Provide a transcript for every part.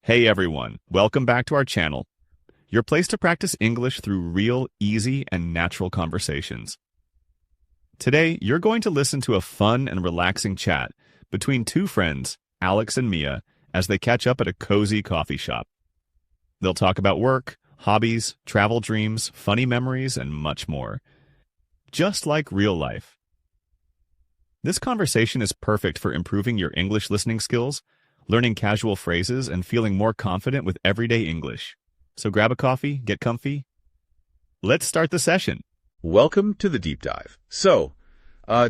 Hey everyone, welcome back to our channel, your place to practice English through real, easy, and natural conversations. Today, you're going to listen to a fun and relaxing chat between two friends, Alex and Mia, as they catch up at a cozy coffee shop. They'll talk about work, hobbies, travel dreams, funny memories, and much more. Just like real life. This conversation is perfect for improving your English listening skills, learning casual phrases, and feeling more confident with everyday English. So grab a coffee, get comfy. Let's start the session. Welcome to the deep dive.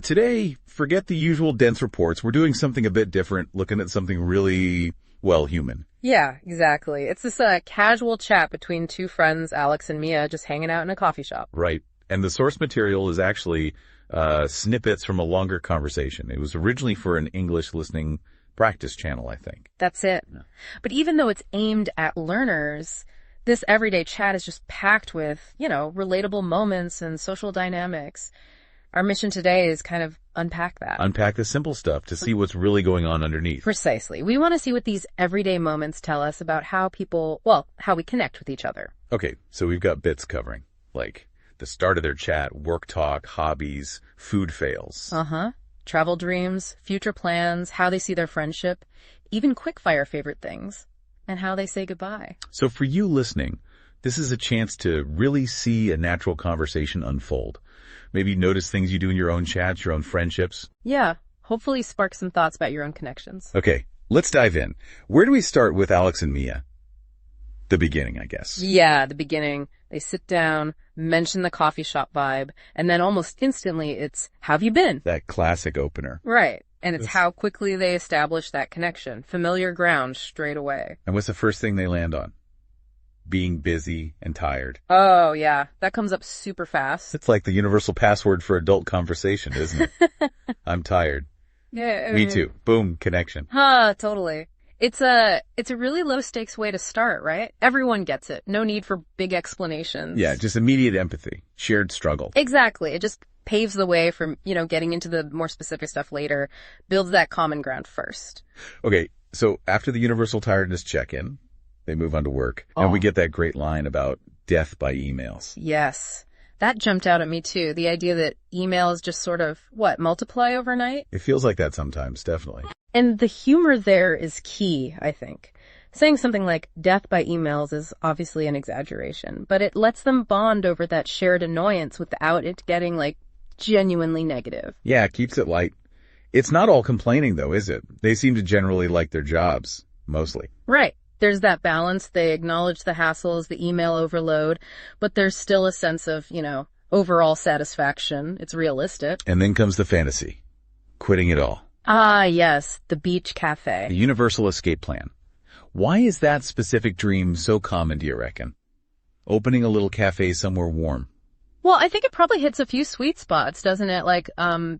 Today, forget the usual dense reports. We're doing something a bit different, looking at something really, well, human. Yeah, exactly. It's this casual chat between two friends, Alex and Mia, just hanging out in a coffee shop. Right. And the source material is actually snippets from a longer conversation. It was originally for an English listening practice channel, I think. That's it. Yeah. But even though it's aimed at learners, this everyday chat is just packed with, relatable moments and social dynamics. Our mission today is kind of unpack that. Unpack the simple stuff to see what's really going on underneath. Precisely. We want to see what these everyday moments tell us about how how we connect with each other. Okay, so we've got bits covering, like the start of their chat, work talk, hobbies, food fails. Travel dreams, future plans, how they see their friendship, even quick-fire favorite things, and how they say goodbye. So for you listening, this is a chance to really see a natural conversation unfold. Maybe notice things you do in your own chats, your own friendships. Yeah, hopefully spark some thoughts about your own connections. Okay, let's dive in. Where do we start with Alex and Mia? The beginning, I guess. Yeah, the beginning. They sit down, mention the coffee shop vibe, and then almost instantly it's, how have you been? That classic opener. Right. And it's how quickly they establish that connection. Familiar ground straight away. And what's the first thing they land on? Being busy and tired. Oh, yeah. That comes up super fast. It's like the universal password for adult conversation, isn't it? I'm tired. Yeah. Me too. Boom, connection. Totally. It's a really low stakes way to start, right? Everyone gets it. No need for big explanations. Yeah, just immediate empathy, shared struggle. Exactly. It just paves the way for, getting into the more specific stuff later, builds that common ground first. Okay, so after the universal tiredness check-in, they move on to work, and we get that great line about death by emails. Yes. That jumped out at me too. The idea that emails just sort of, multiply overnight? It feels like that sometimes, definitely. And the humor there is key, I think. Saying something like death by emails is obviously an exaggeration, but it lets them bond over that shared annoyance without it getting, genuinely negative. Yeah, it keeps it light. It's not all complaining, though, is it? They seem to generally like their jobs, mostly. Right. There's that balance. They acknowledge the hassles, the email overload, but there's still a sense of, overall satisfaction. It's realistic. And then comes the fantasy. Quitting it all. Ah, yes. The beach cafe. The universal escape plan. Why is that specific dream so common, do you reckon? Opening a little cafe somewhere warm. Well, I think it probably hits a few sweet spots, doesn't it? Like,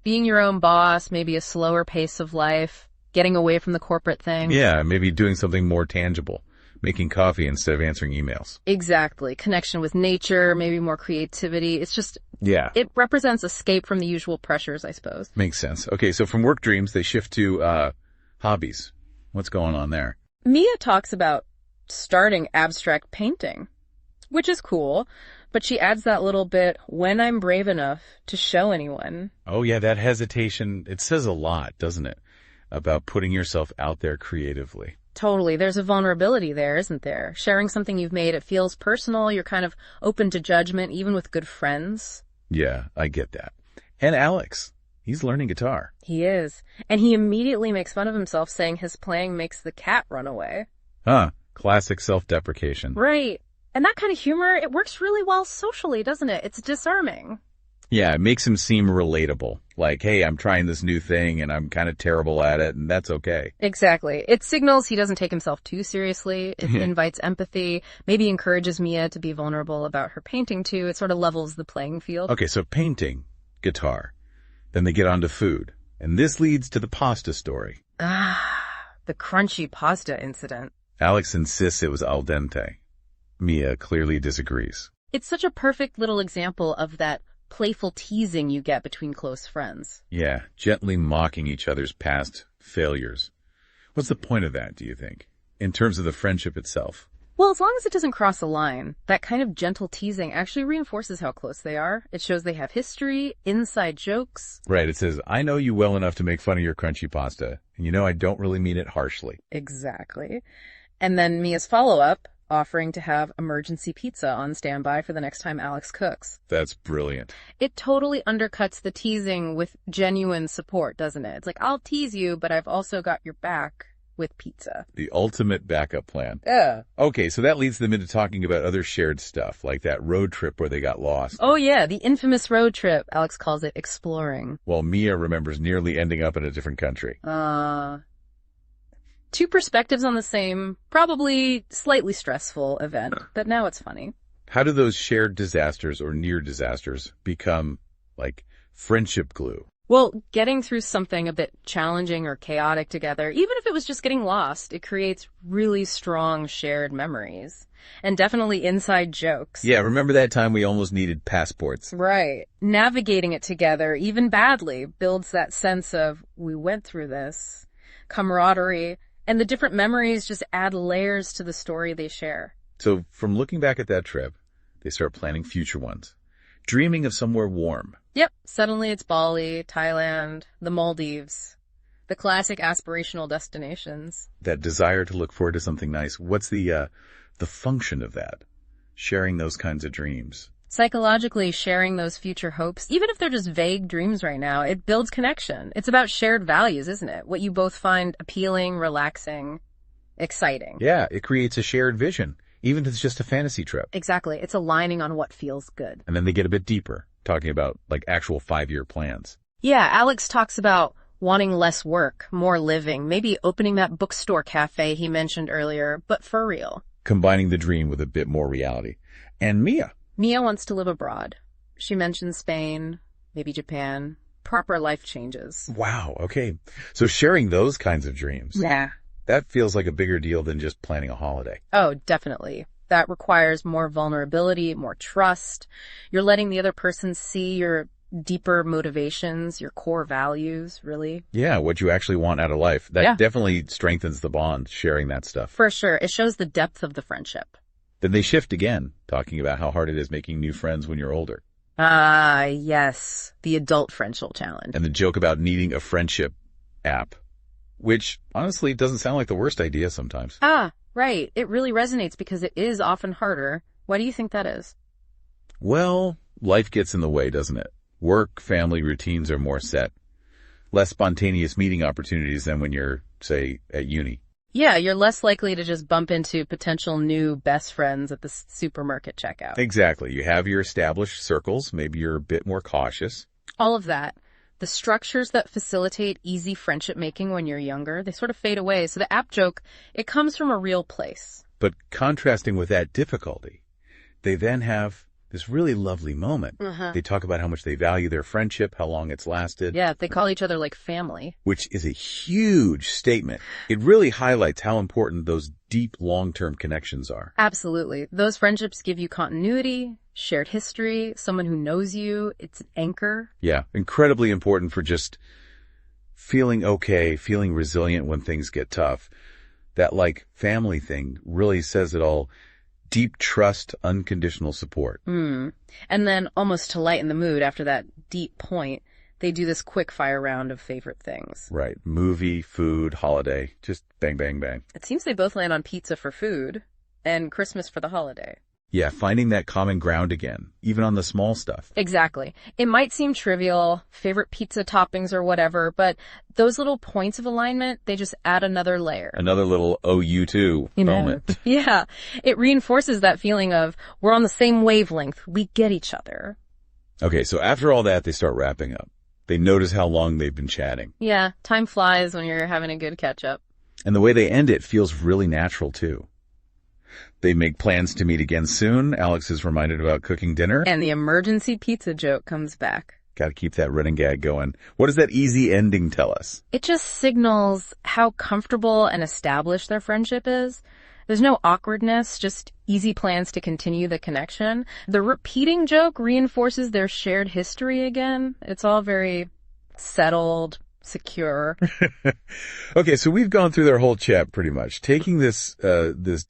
being your own boss, maybe a slower pace of life, getting away from the corporate thing. Yeah, maybe doing something more tangible. Making coffee instead of answering emails. Exactly. Connection with nature, maybe more creativity. It's just, it represents escape from the usual pressures, I suppose. Makes sense. Okay, so from work dreams, they shift to hobbies. What's going on there? Mia talks about starting abstract painting, which is cool, but she adds that little bit, when I'm brave enough to show anyone. Oh yeah, that hesitation, it says a lot, doesn't it? About putting yourself out there creatively. Totally. There's a vulnerability there, isn't there? Sharing something you've made, it feels personal. You're kind of open to judgment, even with good friends. Yeah, I get that. And Alex, he's learning guitar. He is. And he immediately makes fun of himself, saying his playing makes the cat run away. Classic self-deprecation. Right. And that kind of humor, it works really well socially, doesn't it? It's disarming. Yeah, it makes him seem relatable. Like, hey, I'm trying this new thing and I'm kind of terrible at it, and that's okay. Exactly. It signals he doesn't take himself too seriously. It invites empathy, maybe encourages Mia to be vulnerable about her painting too. It sort of levels the playing field. Okay, so painting, guitar. Then they get on to food. And this leads to the pasta story. The crunchy pasta incident. Alex insists it was al dente. Mia clearly disagrees. It's such a perfect little example of that playful teasing you get between close friends. Yeah, gently mocking each other's past failures. What's the point of that, do you think? in terms of the friendship itself. Well, as long as it doesn't cross a line, that kind of gentle teasing actually reinforces how close they are. It shows they have history, inside jokes. Right, it says, I know you well enough to make fun of your crunchy pasta, and you know I don't really mean it harshly. Exactly. And then Mia's follow-up, offering to have emergency pizza on standby for the next time Alex cooks. That's brilliant. It totally undercuts the teasing with genuine support, doesn't it? It's like, I'll tease you, but I've also got your back with pizza. The ultimate backup plan. Yeah. Okay, so that leads them into talking about other shared stuff, like that road trip where they got lost. Oh yeah, the infamous road trip. Alex calls it exploring. While Mia remembers nearly ending up in a different country. Two perspectives on the same, probably slightly stressful event, but now it's funny. How do those shared disasters or near disasters become, like, friendship glue? Well, getting through something a bit challenging or chaotic together, even if it was just getting lost, it creates really strong shared memories. And definitely inside jokes. Yeah, remember that time we almost needed passports? Right. Navigating it together, even badly, builds that sense of, we went through this, camaraderie, and the different memories just add layers to the story they share. So from looking back at that trip, they start planning future ones, dreaming of somewhere warm. Yep. Suddenly it's Bali, Thailand, the Maldives, the classic aspirational destinations. That desire to look forward to something nice. What's the function of that? Sharing those kinds of dreams. Psychologically, sharing those future hopes, even if they're just vague dreams right now, it builds connection. It's about shared values, isn't it? What you both find appealing, relaxing, exciting. Yeah, it creates a shared vision, even if it's just a fantasy trip. Exactly. It's aligning on what feels good. And then they get a bit deeper, talking about, like, actual 5-year plans. Yeah, Alex talks about wanting less work, more living, maybe opening that bookstore cafe he mentioned earlier, but for real. Combining the dream with a bit more reality. And Mia wants to live abroad. She mentions Spain, maybe Japan, proper life changes. Wow, okay. So sharing those kinds of dreams. Yeah. That feels like a bigger deal than just planning a holiday. Oh, definitely. That requires more vulnerability, more trust. You're letting the other person see your deeper motivations, your core values, really. Yeah, what you actually want out of life. That definitely strengthens the bond, sharing that stuff. For sure. It shows the depth of the friendship. Then they shift again, talking about how hard it is making new friends when you're older. Ah, yes. The adult friendship challenge. And the joke about needing a friendship app, which honestly doesn't sound like the worst idea sometimes. Ah, right. It really resonates because it is often harder. Why do you think that is? Well, life gets in the way, doesn't it? Work, family routines are more set. Less spontaneous meeting opportunities than when you're, say, at uni. Yeah, you're less likely to just bump into potential new best friends at the supermarket checkout. Exactly. You have your established circles. Maybe you're a bit more cautious. All of that. The structures that facilitate easy friendship making when you're younger, they sort of fade away. So the app joke, it comes from a real place. But contrasting with that difficulty, they then have this really lovely moment. They talk about how much they value their friendship, how long it's lasted. Yeah, they call each other like family. Which is a huge statement. It really highlights how important those deep, long-term connections are. Absolutely. Those friendships give you continuity, shared history, someone who knows you. It's an anchor. Yeah, incredibly important for just feeling okay, feeling resilient when things get tough. That, like, family thing really says it all. Deep trust, unconditional support. And then, almost to lighten the mood after that deep point, they do this quick fire round of favorite things. Right. Movie, food, holiday. Just bang, bang, bang. It seems they both land on pizza for food and Christmas for the holiday. Yeah, finding that common ground again, even on the small stuff. Exactly. It might seem trivial, favorite pizza toppings or whatever, but those little points of alignment, they just add another layer. Another little "oh, you too" moment. Yeah. It reinforces that feeling of we're on the same wavelength. We get each other. Okay, so after all that, they start wrapping up. They notice how long they've been chatting. Yeah, time flies when you're having a good catch-up. And the way they end it feels really natural, too. They make plans to meet again soon. Alex is reminded about cooking dinner. And the emergency pizza joke comes back. Got to keep that running gag going. What does that easy ending tell us? It just signals how comfortable and established their friendship is. There's no awkwardness, just easy plans to continue the connection. The repeating joke reinforces their shared history again. It's all very settled, secure. Okay, so we've gone through their whole chat pretty much. Taking this